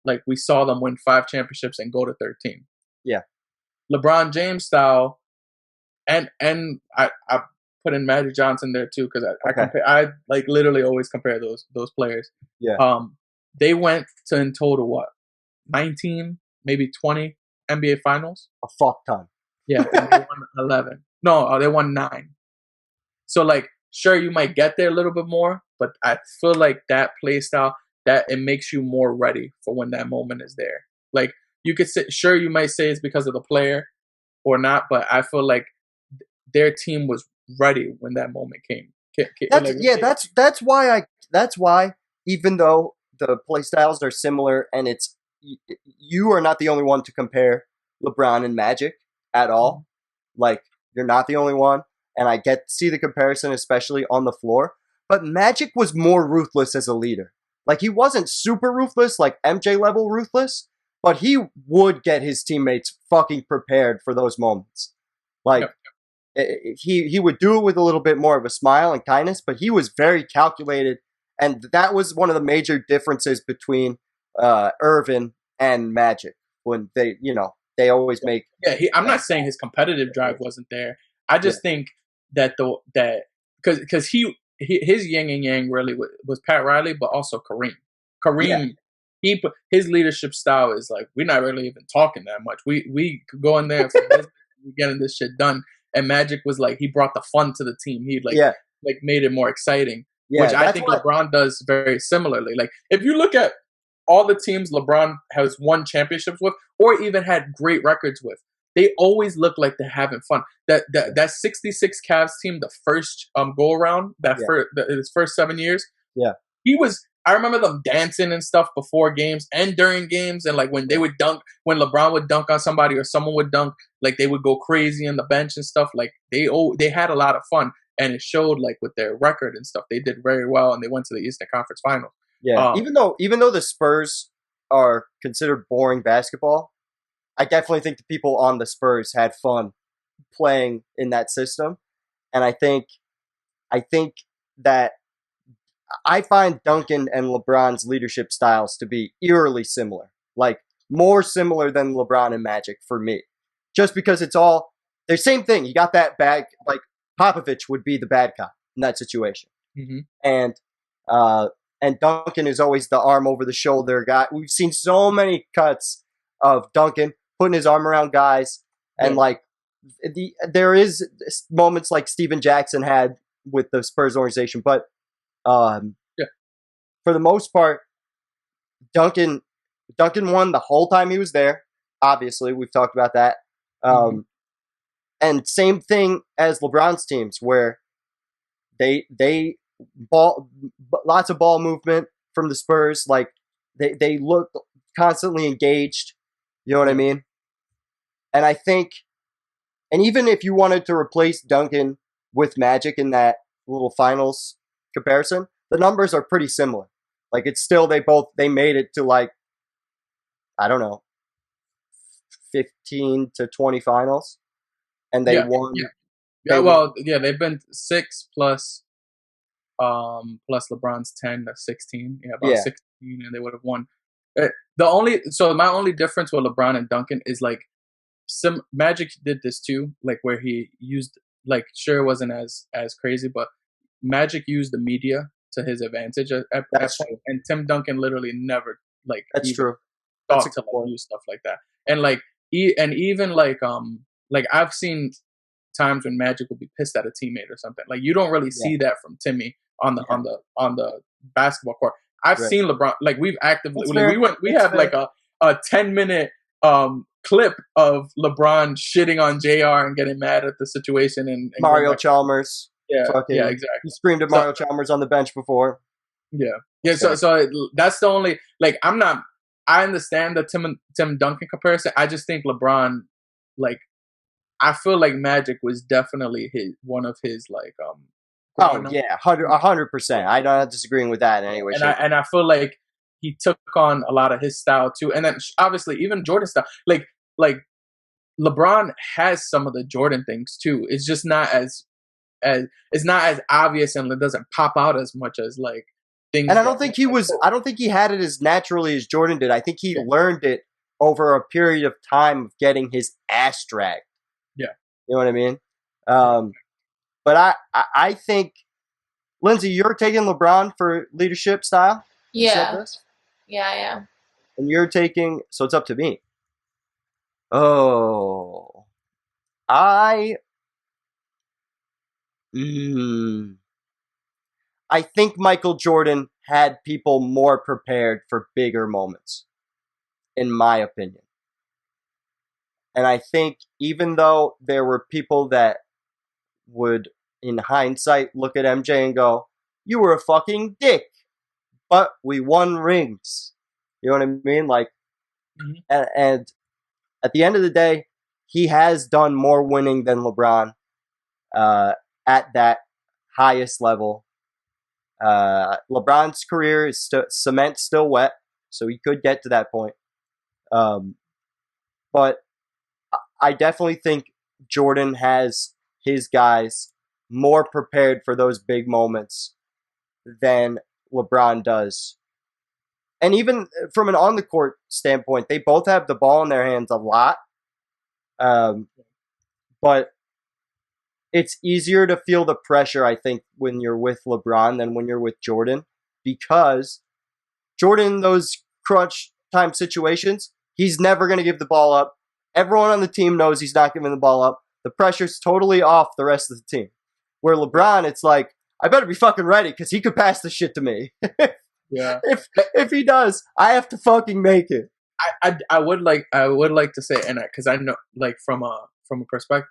like we saw them win 5 championships and go to 13. Yeah. LeBron James style, and I put in Magic Johnson there too because I like literally always compare those players. Yeah. They went to in total what 19, maybe 20 NBA finals. A fuck ton. Yeah, and they won 11. No, they won 9. So, like, sure, you might get there a little bit more, but I feel like that play style, that it makes you more ready for when that moment is there. Like, you could say, sure, you might say it's because of the player or not, but I feel like their team was ready when that moment came. That's why, even though the play styles are similar and you are not the only one to compare LeBron and Magic at all. Like, you're not the only one. And I get to see the comparison, especially on the floor. But Magic was more ruthless as a leader. Like, he wasn't super ruthless, like MJ level ruthless, but he would get his teammates fucking prepared for those moments. Like, he would do it with a little bit more of a smile and kindness, but he was very calculated. And that was one of the major differences between Irvin and Magic when they always make. Yeah, I'm not saying his competitive drive wasn't there. I just think that because his yin and yang really was Pat Riley, but also Kareem. His leadership style is like, we're not really even talking that much. We could go in there for this, we're getting this shit done. And Magic was like, he brought the fun to the team. He like made it more exciting, which I think LeBron does very similarly. Like, if you look at all the teams LeBron has won championships with, or even had great records with, they always look like they're having fun. That 66 Cavs team, the first go around, his first 7 years, I remember them dancing and stuff before games and during games, and like when they would dunk, when LeBron would dunk on somebody or someone would dunk, like they would go crazy on the bench and stuff. Like they had a lot of fun, and it showed like with their record and stuff. They did very well, and they went to the Eastern Conference Finals. Yeah, even though the Spurs are considered boring basketball, I definitely think the people on the Spurs had fun playing in that system. And I think that I find Duncan and LeBron's leadership styles to be eerily similar. Like, more similar than LeBron and Magic for me. Just because it's all the same thing. You got that bad, like Popovich would be the bad guy in that situation. Mm-hmm. And Duncan is always the arm over the shoulder guy. We've seen so many cuts of Duncan putting his arm around guys, and like there is moments like Steven Jackson had with the Spurs organization, but for the most part, Duncan won the whole time he was there. Obviously, we've talked about that. And same thing as LeBron's teams, where they lots of ball movement from the Spurs. Like they look constantly engaged. You know what I mean? And I think, and even if you wanted to replace Duncan with Magic in that little finals comparison, the numbers are pretty similar. Like, it's still, they made it to, like, I don't know, 15 to 20 finals. and they won. Yeah. Well, yeah, they've been 6 plus LeBron's 10, that's 16. Yeah, about 16, and they would have won. My only difference with LeBron and Duncan is like some Magic did this too, like where he used sure it wasn't as crazy, but Magic used the media to his advantage at that point, and Tim Duncan literally never that's true. Thought to use stuff like that, and even I've seen times when Magic will be pissed at a teammate or something. Like you don't really see that from Timmy on the basketball court. I've seen LeBron, like we've actively we have like a 10-minute clip of LeBron shitting on JR and getting mad at the situation and Mario Chalmers. Yeah, exactly. He screamed at Mario Chalmers on the bench before. Yeah. So that's the only I understand the Tim Duncan comparison. I just think LeBron, I feel like Magic was definitely one of his 100%. I'm not disagreeing with that in any way. And I feel like he took on a lot of his style too, and then obviously even Jordan style. Like LeBron has some of the Jordan things too. It's just not as it's not as obvious, and it doesn't pop out as much as things. And I don't think he had it as naturally as Jordan did. I think he learned it over a period of time of getting his ass dragged. Yeah, you know what I mean. But I think, Lindsay, you're taking LeBron for leadership style. Yeah. And you're taking, so it's up to me. Oh, I think Michael Jordan had people more prepared for bigger moments, in my opinion. And I think even though there were people that would, in hindsight, look at MJ and go, "You were a fucking dick," but we won rings. You know what I mean? And at the end of the day, he has done more winning than LeBron at that highest level. LeBron's career is cement still wet, so he could get to that point. But I definitely think Jordan has his guys more prepared for those big moments than LeBron does. And even from an on-the-court standpoint, they both have the ball in their hands a lot. But it's easier to feel the pressure, I think, when you're with LeBron than when you're with Jordan. Because Jordan, in those crunch time situations, he's never going to give the ball up. Everyone on the team knows he's not giving the ball up. The pressure's totally off the rest of the team. Where LeBron, it's like, I better be fucking ready because he could pass the shit to me. Yeah. If he does, I have to fucking make it. I would like to say, and because I know, from a perspective,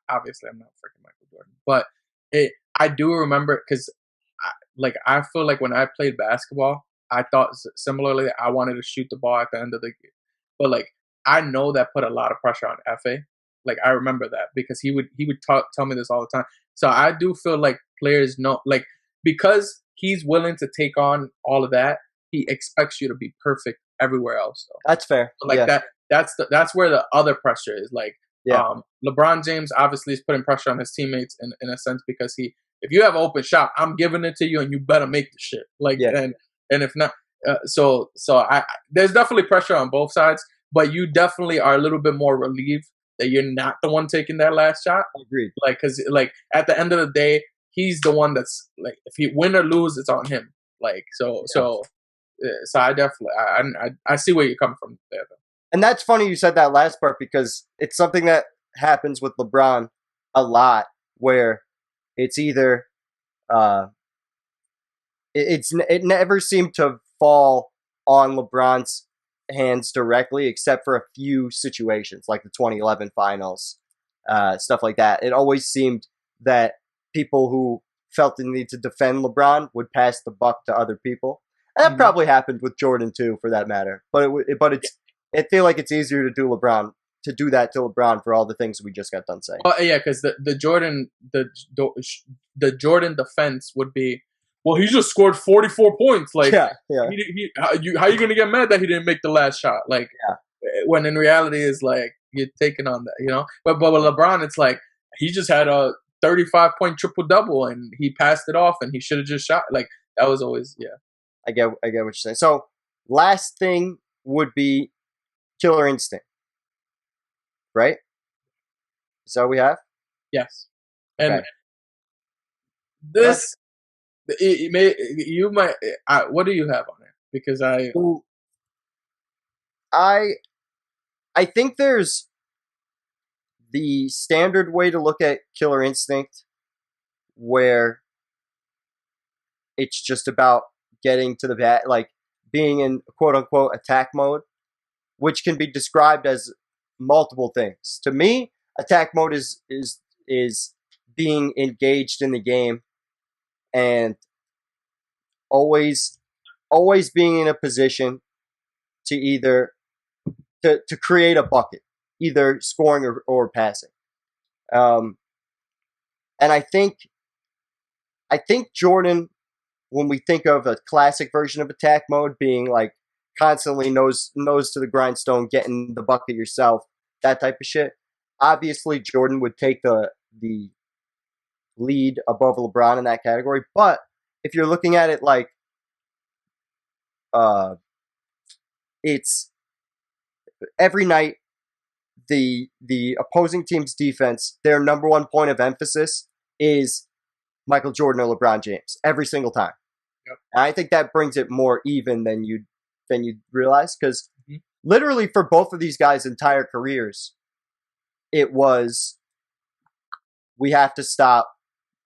obviously I'm not freaking Michael Jordan, but I do remember because I feel like when I played basketball, I thought similarly. I wanted to shoot the ball at the end of the game, but I know that put a lot of pressure on Fa. I remember that because he would tell me this all the time. So I do feel like players know, because he's willing to take on all of that, he expects you to be perfect everywhere else. So. That's fair. That's where the other pressure is. LeBron James obviously is putting pressure on his teammates in a sense because if you have an open shot, I'm giving it to you and you better make the shit. And if not, there's definitely pressure on both sides, but you definitely are a little bit more relieved that you're not the one taking that last shot. Agreed. Because at the end of the day, he's the one that's if he win or lose, it's on him. So I definitely I see where you're coming from there. Though. And that's funny you said that last part because it's something that happens with LeBron a lot, where it's either it never seemed to fall on LeBron's hands directly, except for a few situations like the 2011 finals, stuff like that. It always seemed that people who felt the need to defend LeBron would pass the buck to other people. And that probably happened with Jordan too, for that matter. But I feel like it's easier to do that to LeBron for all the things we just got done saying. Yeah, because the Jordan defense would be, well, he just scored 44 points. How you gonna get mad that he didn't make the last shot? When in reality is get taken on that, you know. But with LeBron, it's like he just had a 35-point triple double and he passed it off and he should have just shot. Like that was always I get what you're saying. So last thing would be Killer Instinct, right? Is that what we have? Yes. And Okay. this, you might. What do you have on it? Because I think there's the standard way to look at Killer Instinct, where it's just about getting to the bat, like being in quote unquote attack mode, which can be described as multiple things. To me, attack mode is being engaged in the game and always being in a position to either to create a bucket, either scoring or passing. And I think Jordan, when we think of a classic version of attack mode, being like constantly nose to the grindstone, getting the bucket yourself, that type of shit. Obviously, Jordan would take the lead above LeBron in that category. But if you're looking at it like, it's every night the opposing team's defense, their number one point of emphasis is Michael Jordan or LeBron James every single time. Yep. And I think that brings it more even than you'd realize, because literally for both of these guys' entire careers, it was, we have to stop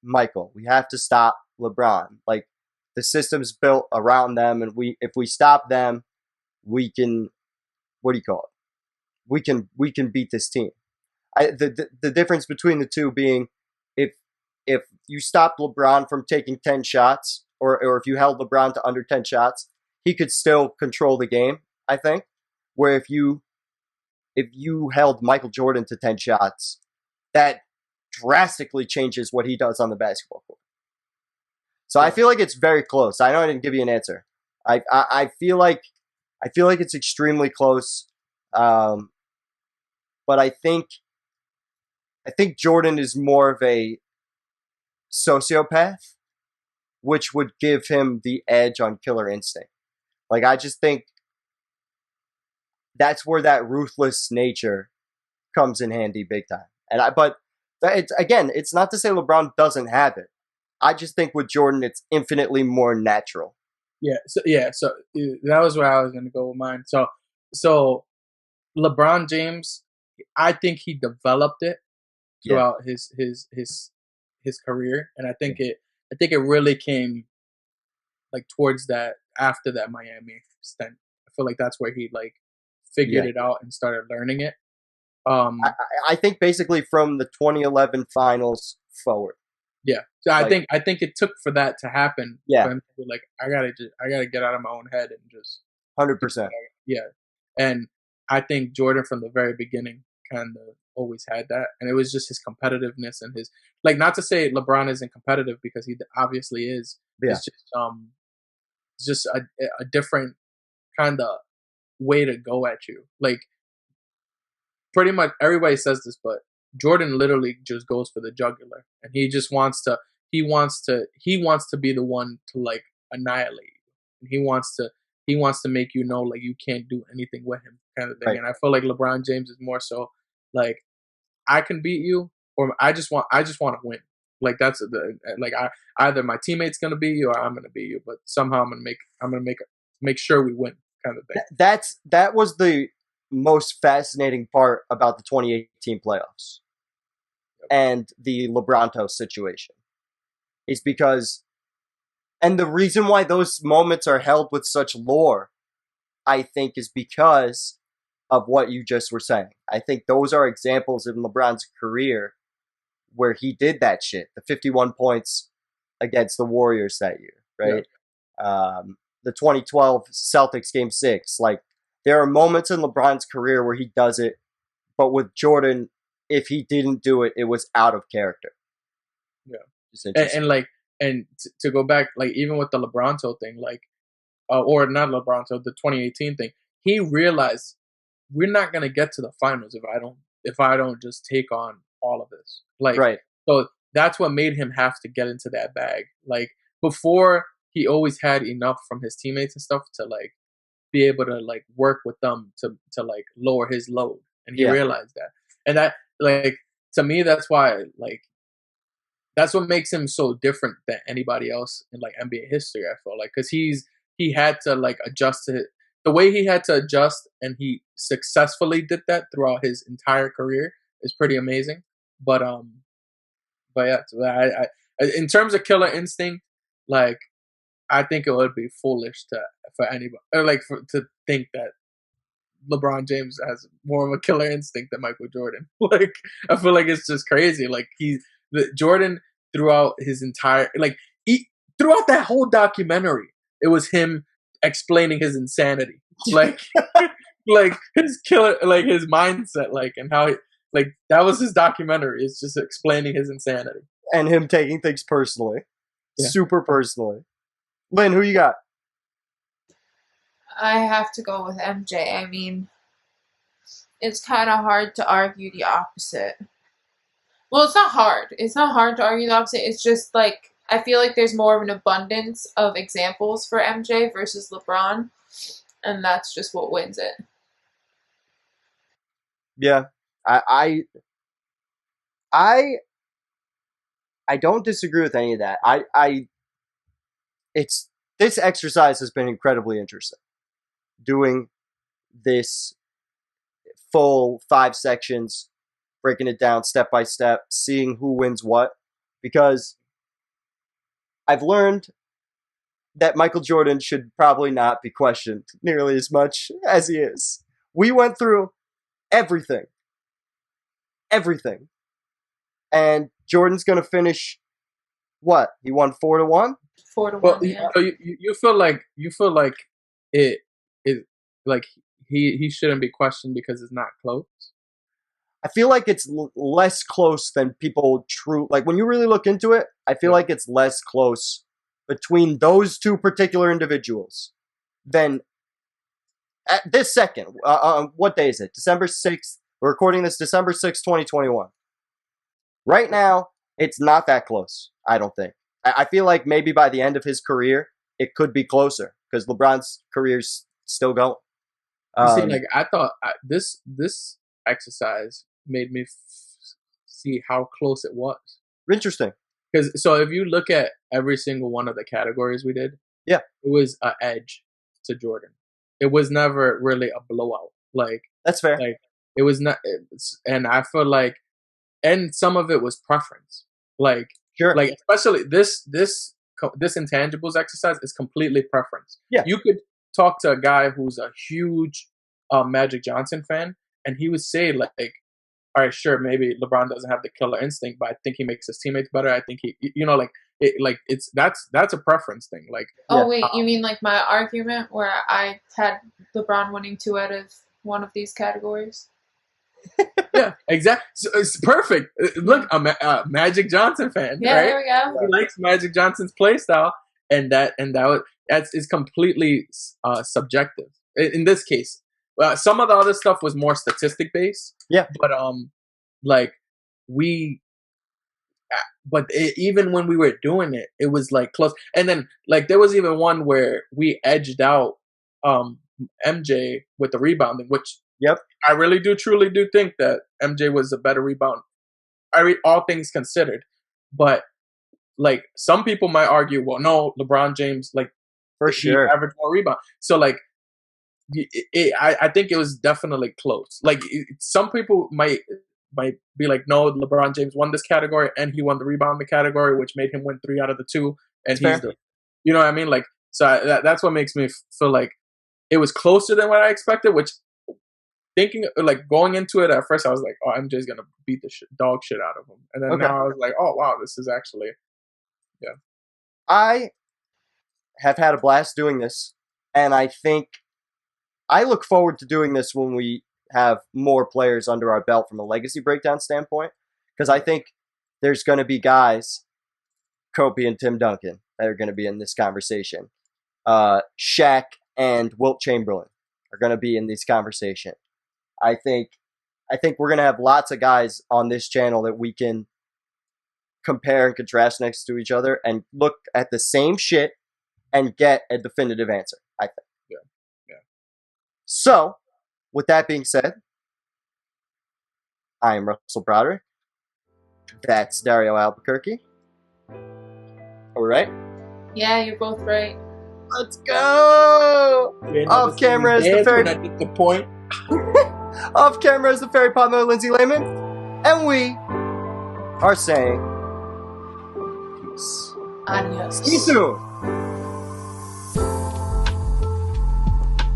Michael, we have to stop LeBron. Like the system's built around them, and if we stop them, we can, what do you call it? We can beat this team. The difference between the two being, if you stopped LeBron from taking 10 shots, or if you held LeBron to under 10 shots, he could still control the game, I think. Where if you held Michael Jordan to 10 shots, that drastically changes what he does on the basketball court. So I feel like it's very close. I know I didn't give you an answer. I feel like it's extremely close. But I think Jordan is more of a sociopath, which would give him the edge on Killer Instinct. Like, I just think that's where that ruthless nature comes in handy big time. But it's not to say LeBron doesn't have it. I just think with Jordan, it's infinitely more natural. So that was where I was going to go with mine. So LeBron James, I think he developed it throughout his career, and I think it really came like towards that, after that Miami stint. I feel like that's where he like figured it out and started learning it. I think basically from the 2011 finals forward. Yeah, so I think it took for that to happen. Yeah, for him to be like, I gotta get out of my own head and just 100%. Yeah, and I think Jordan from the very beginning kind of always had that, and it was just his competitiveness and his, like, not to say LeBron isn't competitive, because he obviously is. Yeah. It's just a different kind of way to go at you. Like, pretty much everybody says this, but Jordan literally just goes for the jugular, and he just wants to be the one to like annihilate you, and he wants to make you know like you can't do anything with him, kind of thing. Right. And I feel like LeBron James is more so like, I can beat you, or I just want to win. Like that's either my teammate's gonna beat you or I'm gonna beat you, but somehow I'm gonna make sure we win, kind of thing. That was the most fascinating part about the 2018 playoffs and the LeBronto situation, is because, and the reason why those moments are held with such lore, I think, is because of what you just were saying. I think those are examples in LeBron's career where he did that shit. The 51 points against the Warriors that year, right? Yeah. The 2012 Celtics Game 6. Like, there are moments in LeBron's career where he does it, but with Jordan, if he didn't do it, it was out of character. Yeah. And to go back, like, even with the LeBronto thing, like, or not LeBronto, the 2018 thing, he realized we're not gonna get to the finals if I don't just take on all of this. Like, Right. so that's what made him have to get into that bag. Like before, he always had enough from his teammates and stuff to like be able to like work with them to like lower his load, and he realized that. And that, like, to me, that's why, like, that's what makes him so different than anybody else in like NBA history. I feel like, because he had to like adjust to the way he had to adjust, and he successfully did that throughout his entire career is pretty amazing. But yeah, so I in terms of killer instinct, like, I think it would be foolish for anybody, or like to think that LeBron James has more of a killer instinct than Michael Jordan. Like, I feel like it's just crazy. Like, Jordan throughout his entire, like, throughout that whole documentary, it was him explaining his insanity, like, like his killer, like his mindset, like, and how like that was his documentary. It's just explaining his insanity and him taking things personally, super personally. Lynn, who you got? I have to go with MJ. I mean, it's kind of hard to argue the opposite. Well, it's not hard. It's not hard to argue the opposite. It's just like, I feel like there's more of an abundance of examples for MJ versus LeBron, and that's just what wins it. Yeah, I don't disagree with any of that. This exercise has been incredibly interesting. Doing this full 5 sections, breaking it down step by step, seeing who wins what, because I've learned that Michael Jordan should probably not be questioned nearly as much as he is. We went through everything. And Jordan's going to finish what? He won 4-1? 4-1, well, yeah. So you feel like it like he shouldn't be questioned because it's not close. I feel like it's less close than people like when you really look into it, I feel like it's less close between those two particular individuals than at this second. What day is it? December 6th. We're recording this December 6th, 2021. Right now, it's not that close, I don't think. I feel like maybe by the end of his career, it could be closer because LeBron's career's still going. You see, like, I thought this exercise made me see how close it was. Interesting. Because so if you look at every single one of the categories we did, it was an edge to Jordan. It was never really a blowout. Like, that's fair. Like, it was not, and I feel like, and some of it was preference. Like, sure. Like, especially this intangibles exercise is completely preference. Yeah. You could talk to a guy who's a huge Magic Johnson fan, and he would say, like, all right, sure, maybe LeBron doesn't have the killer instinct, but I think he makes his teammates better. I think that's a preference thing. Like, wait, you mean like my argument where I had LeBron winning 2 out of 1 of these categories? Yeah, exactly. So it's perfect. Look, I'm a Magic Johnson fan. Yeah, right? There we go. He likes Magic Johnson's play style, and that's completely subjective. In this case, some of the other stuff was more statistic based. Yeah, but even when we were doing it, it was like close. And then like there was even one where we edged out MJ with the rebounding, which I really truly do think that MJ was a better rebounder. All things considered, but like some people might argue, well, no, LeBron James, like, for sure, averaged more rebound. So like, I think it was definitely close. Like, some people might be like, no, LeBron James won this category and he won the rebounding category, which made him win 3 out of the 2, and he's you know what I mean? Like, so that's what makes me feel like it was closer than what I expected. Which, thinking like going into it at first, I was like, oh, MJ's gonna beat the dog shit out of him, and then now I was like, oh wow, this is actually, yeah. I have had a blast doing this, and I think I look forward to doing this when we have more players under our belt from a legacy breakdown standpoint, because I think there's going to be guys, Kobe and Tim Duncan, that are going to be in this conversation. Shaq and Wilt Chamberlain are going to be in this conversation. I think we're gonna have lots of guys on this channel that we can compare and contrast next to each other and look at the same shit and get a definitive answer. I think. Yeah. So, with that being said, I am Russell Broderick. That's Dario Albuquerque. Are we right? Yeah, you're both right. Let's go! Off camera is the fairy. The point. Off camera is the fairy pot mother, Lindsay Lehman, and we are saying peace. Adios. See you soon.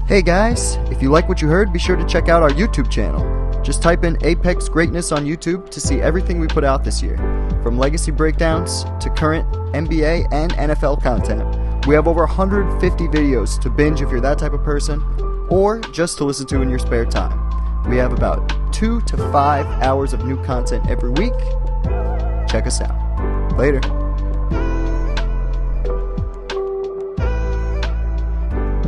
Hey guys, if you like what you heard, be sure to check out our YouTube channel. Just type in Apex Greatness on YouTube to see everything we put out this year, from legacy breakdowns to current NBA and NFL content. We have over 150 videos to binge if you're that type of person, or just to listen to in your spare time. We have about 2 to 5 hours of new content every week. Check us out. Later.